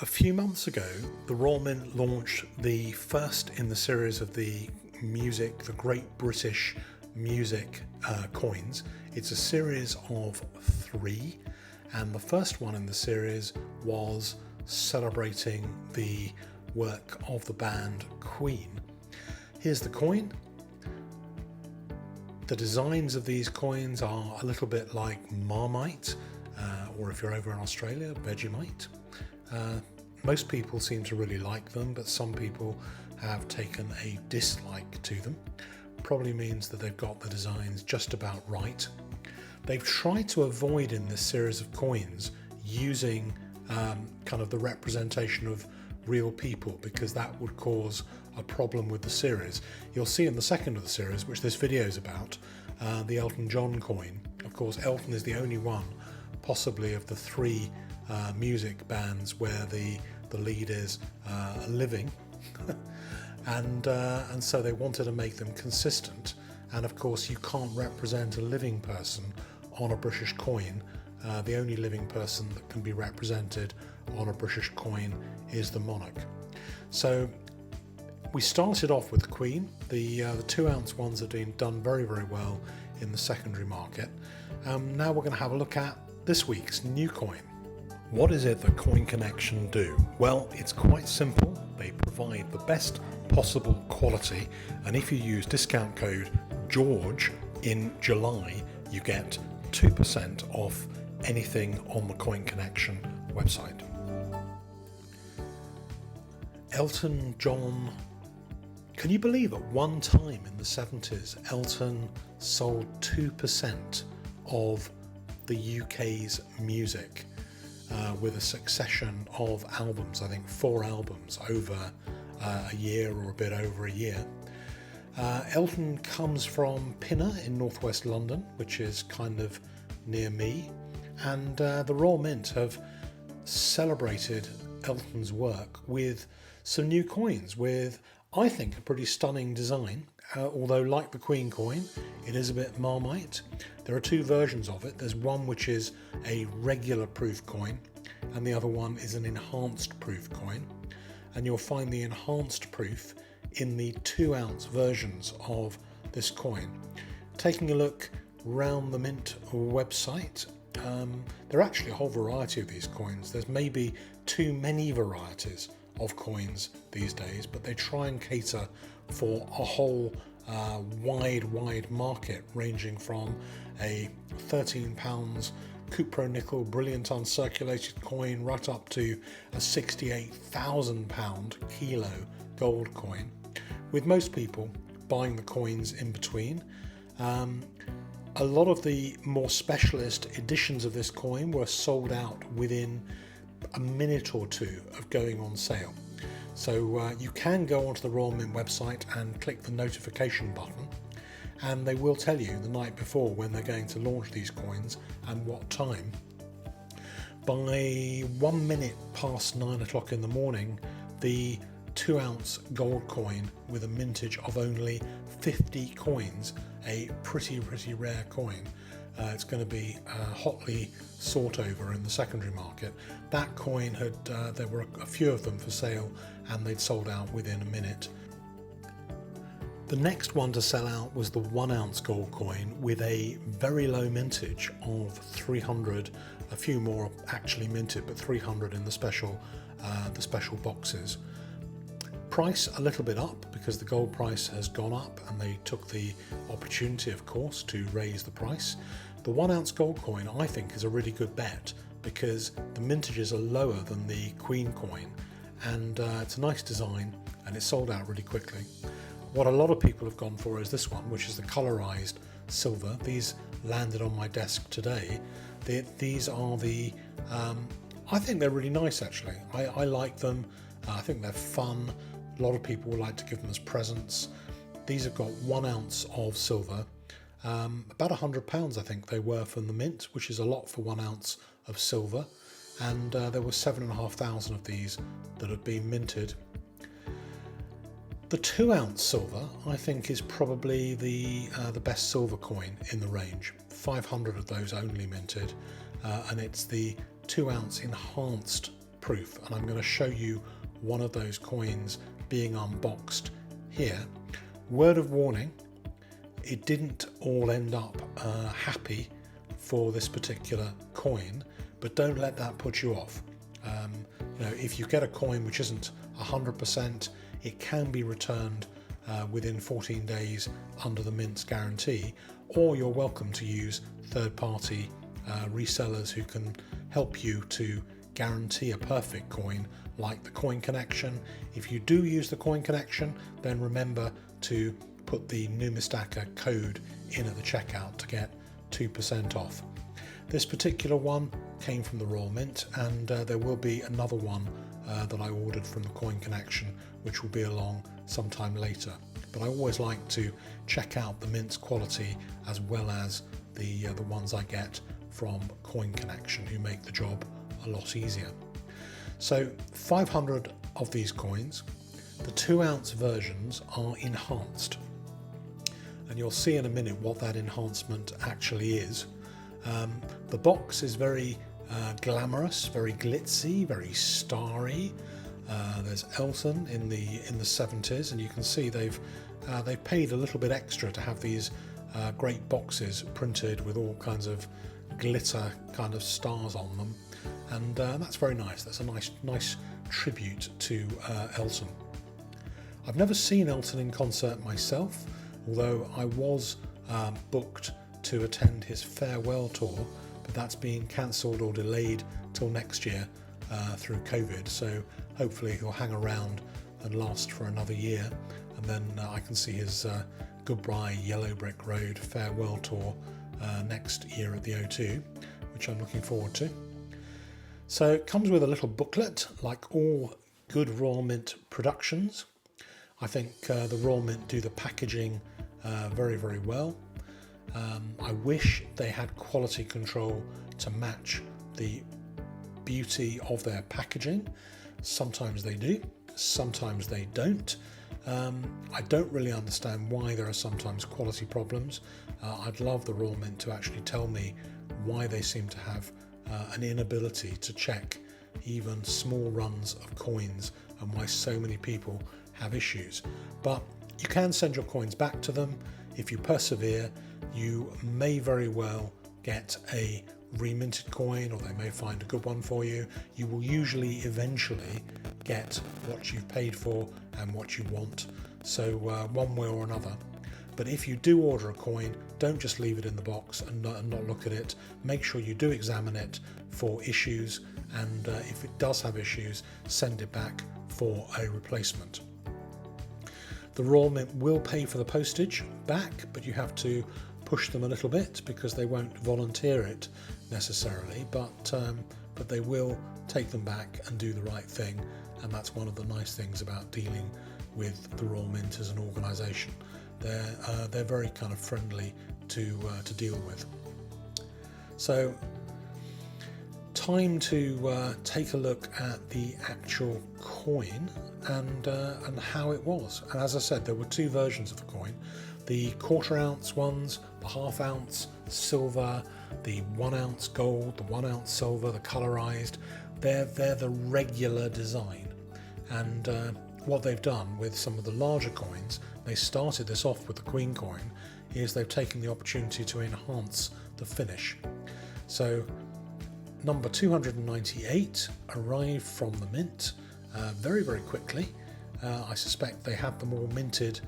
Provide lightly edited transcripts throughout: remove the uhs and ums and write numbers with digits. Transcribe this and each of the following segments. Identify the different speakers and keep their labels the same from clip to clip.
Speaker 1: A few months ago, the Royal Mint launched the first in the series of the Great British Music coins. It's a series of 3, and the first one in the series was celebrating the work of the band Queen. Here's the coin. The designs of these coins are a little bit like Marmite, or if you're over in Australia, Vegemite. Most people seem to really like them, but some people have taken a dislike to them. Probably means that they've got the designs just about right. They've tried to avoid in this series of coins using kind of the representation of real people, because that would cause a problem with the series. You'll see in the second of the series, which this video is about, the Elton John coin. Of course, Elton is the only one, possibly of the 3 music bands where the lead is living, and so they wanted to make them consistent. And of course, you can't represent a living person on a British coin. The only living person that can be represented on a British coin is the monarch. So we started off with the Queen. The 2-ounce ones have been done very, very well in the secondary market. Now we're going to have a look at this week's new coin. What is it that Coin Connection do? Well, it's quite simple. They provide the best possible quality, and if you use discount code GEORGE in July, you get 2% off anything on the Coin Connection website. Elton John. Can you believe at one time in the 70s, Elton sold 2% of the UK's music? With a succession of albums, I think 4 albums over a year or a bit over a year. Elton comes from Pinner in northwest London, which is kind of near me, and the Royal Mint have celebrated Elton's work with some new coins with, I think, a pretty stunning design. Although, like the Queen coin, it is a bit Marmite. There are 2 versions of it. There's one which is a regular proof coin, and the other one is an enhanced proof coin. And you'll find the enhanced proof in the 2-ounce versions of this coin. Taking a look round the Mint website, there are actually a whole variety of these coins. There's maybe too many varieties of coins these days, but they try and cater for a whole wide market, ranging from a £13 cupro nickel brilliant uncirculated coin right up to a £68,000 kilo gold coin, with most people buying the coins in between. A lot of the more specialist editions of this coin were sold out within a minute or 2 of going on sale. So you can go onto the Royal Mint website and click the notification button, and they will tell you the night before when they're going to launch these coins and what time. By 1 minute past 9 o'clock in the morning, the 2-ounce gold coin with a mintage of only 50 coins, a pretty rare coin. It's going to be hotly sought over in the secondary market. That coin had, there were a few of them for sale, and they'd sold out within a minute. The next one to sell out was the 1-ounce gold coin with a very low mintage of 300, a few more actually minted, but 300 in the special boxes. Price a little bit up because the gold price has gone up, and they took the opportunity, of course, to raise the price. The 1-ounce gold coin, I think, is a really good bet because the mintages are lower than the Queen coin, and it's a nice design, and it's sold out really quickly. What a lot of people have gone for is this one, which is the Colorized silver. These landed on my desk today. These are the, I think they're really nice actually. I like them. I think they're fun. A lot of people would like to give them as presents. These have got 1 ounce of silver, about £100 I think they were from the Mint, which is a lot for 1 ounce of silver, and there were 7,500 of these that had been minted. The 2 ounce silver I think is probably the best silver coin in the range. 500 of those only minted, and it's the 2 ounce enhanced proof, and I'm going to show you one of those coins being unboxed here. Word of warning, it didn't all end up happy for this particular coin, but don't let that put you off. If you get a coin which isn't 100%, it can be returned within 14 days under the Mint's guarantee, or you're welcome to use third-party resellers who can help you to guarantee a perfect coin, like the Coin Connection. If you do use the Coin Connection, then remember to put the numismatics code in at the checkout to get 2% off. This particular one came from the Royal Mint, and there will be another one that I ordered from the Coin Connection, which will be along sometime later. But I always like to check out the Mint's quality as well as the ones I get from Coin Connection, who make the job a lot easier. So 500 of these coins. The 2-ounce versions are enhanced, and you'll see in a minute what that enhancement actually is. The box is very glamorous, very glitzy, very starry. There's Elton in the 70s, and you can see they've paid a little bit extra to have these great boxes printed with all kinds of glitter kind of stars on them, and that's very nice. That's a nice tribute to Elton. I've never seen Elton in concert myself, although I was booked to attend his farewell tour, but that's been cancelled or delayed till next year through COVID, so hopefully he'll hang around and last for another year, and then I can see his Goodbye Yellow Brick Road farewell tour next year at the O2, which I'm looking forward to. So it comes with a little booklet, like all good Royal Mint productions. I think the Royal Mint do the packaging very, very well. I wish they had quality control to match the beauty of their packaging. Sometimes they do, sometimes they don't. I don't really understand why there are sometimes quality problems. I'd love the Royal Mint to actually tell me why they seem to have an inability to check even small runs of coins, and why so many people have issues. But you can send your coins back to them. If you persevere, you may very well get a reminted coin, or they may find a good one for you. You will usually eventually get what you've paid for and what you want, so one way or another. But if you do order a coin, don't just leave it in the box and not look at it. Make sure you do examine it for issues, and if it does have issues, send it back for a replacement. The Royal Mint will pay for the postage back, but you have to push them a little bit because they won't volunteer it necessarily, but they will take them back and do the right thing, and that's one of the nice things about dealing with the Royal Mint as an organisation. They're very kind of friendly to deal with. So time to take a look at the actual coin and how it was. And as I said, there were two versions of the coin: the 1/4 ounce ones, the 1/2 ounce silver, the 1 ounce gold, the 1 ounce silver, the colorized. They're the regular design. And what they've done with some of the larger coins, they started this off with the Queen coin, is they've taken the opportunity to enhance the finish. So number 298 arrived from the Mint very, very quickly. I suspect they had them all minted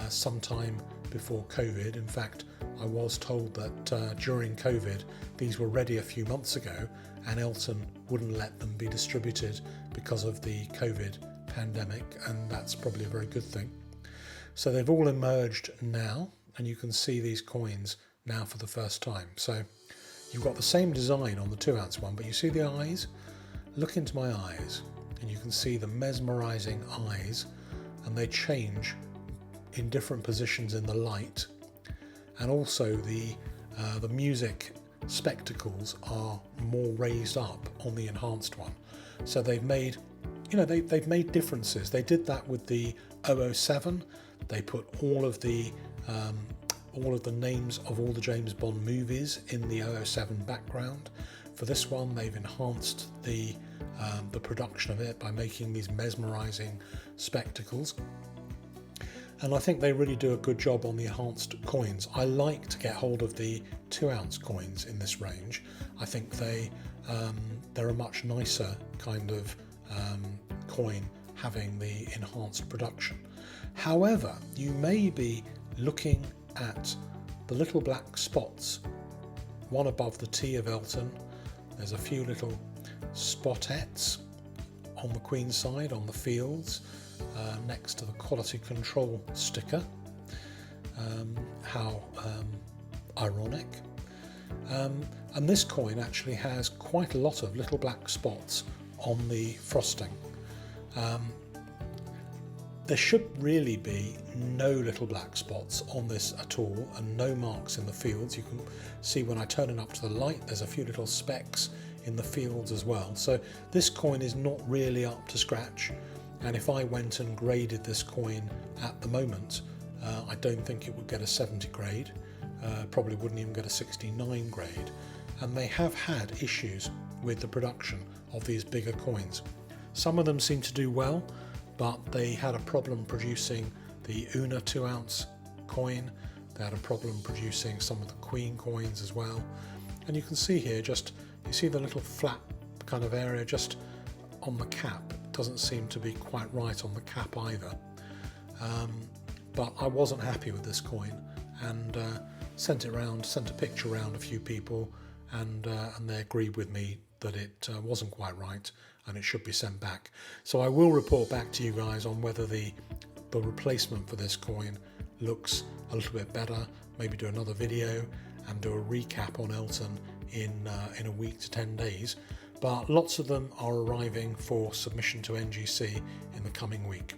Speaker 1: sometime before COVID. In fact, I was told that during COVID these were ready a few months ago, and Elton wouldn't let them be distributed because of the COVID pandemic, and that's probably a very good thing. So they've all emerged now, and you can see these coins now for the first time. So you've got the same design on the 2 ounce one, but you see the eyes? Look into my eyes and you can see the mesmerising eyes, and they change in different positions in the light, and also the music spectacles are more raised up on the enhanced one. So they've made, they've made differences. They did that with the 007. They put all of the names of all the James Bond movies in the 007 background. For this one, they've enhanced the the production of it by making these mesmerising spectacles. And I think they really do a good job on the enhanced coins. I like to get hold of the 2-ounce coins in this range. I think they're a much nicer kind of coin having the enhanced production. However, you may be looking at the little black spots, one above the T of Elton. There's a few little spotettes on the Queen's side, on the fields, next to the quality control sticker. How ironic. And this coin actually has quite a lot of little black spots on the frosting. There should really be no little black spots on this at all, and no marks in the fields. You can see when I turn it up to the light, there's a few little specks in the fields as well. So this coin is not really up to scratch, and if I went and graded this coin at the moment, I don't think it would get a 70 grade, probably wouldn't even get a 69 grade, and they have had issues with the production of these bigger coins. Some of them seem to do well, but they had a problem producing the Una 2-ounce coin. They had a problem producing some of the Queen coins as well. And you can see here, you see the little flat kind of area just on the cap. It doesn't seem to be quite right on the cap either. But I wasn't happy with this coin, and sent a picture around a few people, and they agreed with me that it wasn't quite right and it should be sent back. So I will report back to you guys on whether the replacement for this coin looks a little bit better, maybe do another video and do a recap on Elton in a week to 10 days. But lots of them are arriving for submission to NGC in the coming week.